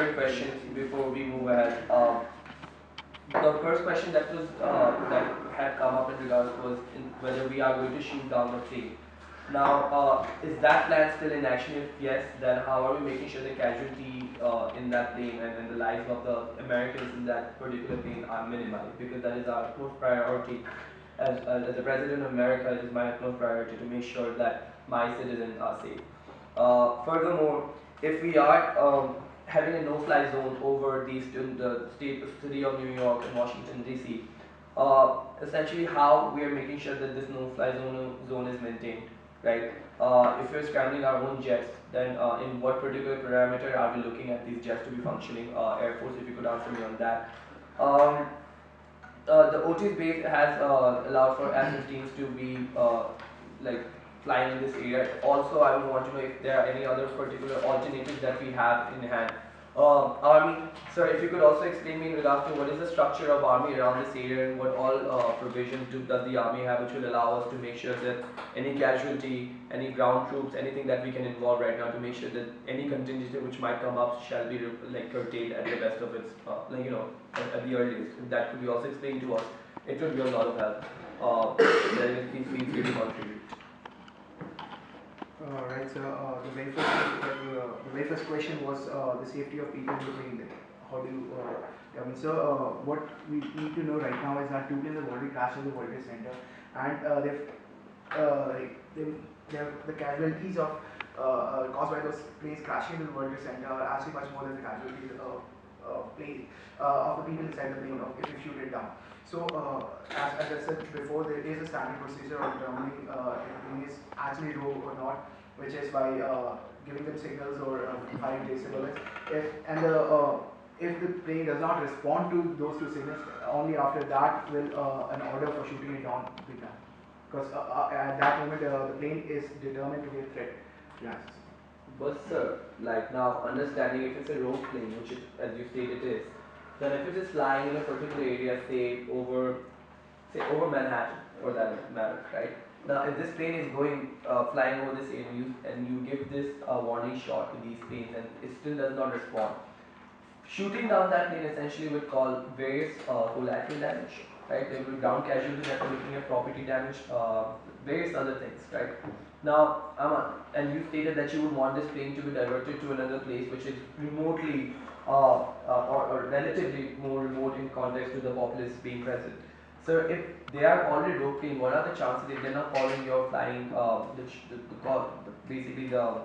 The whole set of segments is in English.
certain questions before we move ahead. The first question that was that had come up in regards was whether we are going to shoot down the plane. Now, is that plan still in action? If yes, then how are we making sure the casualty in that plane and the lives of the Americans in that particular plane are minimized? Because that is our utmost priority. As the President of America, it is my utmost priority to make sure that my citizens are safe. Furthermore, if we are having a no-fly zone over the city of New York and Washington D.C., essentially how we are making sure that this no-fly zone is maintained, right? If we're scrambling our own jets, then in what particular parameter are we looking at these jets to be functioning? Air Force, if you could answer me on that. Um, the Otis base has allowed for F-15s to be like flying in this area. Also, I would want to know if there are any other particular alternatives that we have in hand. Army, sir, if you could also explain me in regards to what is the structure of Army around this area and what all provisions does the Army have which will allow us to make sure that any casualty, any ground troops, anything that we can involve right now to make sure that any contingency which might come up shall be like curtailed at the best of its, at the earliest. If that could be also explained to us, it would be a lot of help. Then please feel free to contribute. Right, so the very first question was the safety of people between them. How do you, I mean, so what we need to know right now is that two planes have already crashed in the World Trade Center, and the casualties of caused by those planes crashing into the World Trade Center are actually much more than the casualties of the people inside the plane if you shoot it down. So, as I said before, there is a standard procedure of determining if the plane is actually low or not, which is by giving them signals or firing tracer bullets. If the plane does not respond to those two signals, only after that will an order for shooting it down be done. Because at that moment, the plane is determined to be a threat. Yes. But sir, like now understanding if it's a rogue plane, which it, as you state it is, then if it is flying in a particular area, say over Manhattan for that matter, right? Now if this plane is going flying over this area and you give this warning shot to these planes and it still does not respond, shooting down that plane essentially would cause various collateral damage, right? There will be ground casualties that are looking at property damage, various other things, right? Now, and you stated that you would want this plane to be diverted to another place which is remotely or relatively more remote in context to the populace being present. So, if they are already rogue plane, what are the chances if they're not following your flying, basically the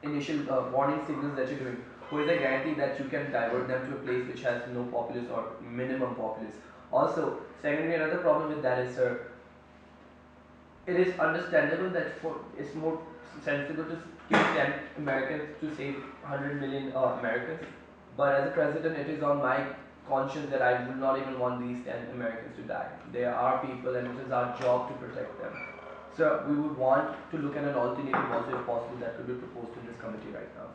initial warning signals that you're doing? Who is a guarantee that you can divert them to a place which has no populace or minimum populace? Also, secondly, another problem with that is, it is understandable that it's more sensible to kill 10 Americans to save 100 million Americans. But as a president, it is on my conscience that I would not even want these 10 Americans to die. They are people and it is our job to protect them. So we would want to look at an alternative also if possible that could be proposed in this committee right now.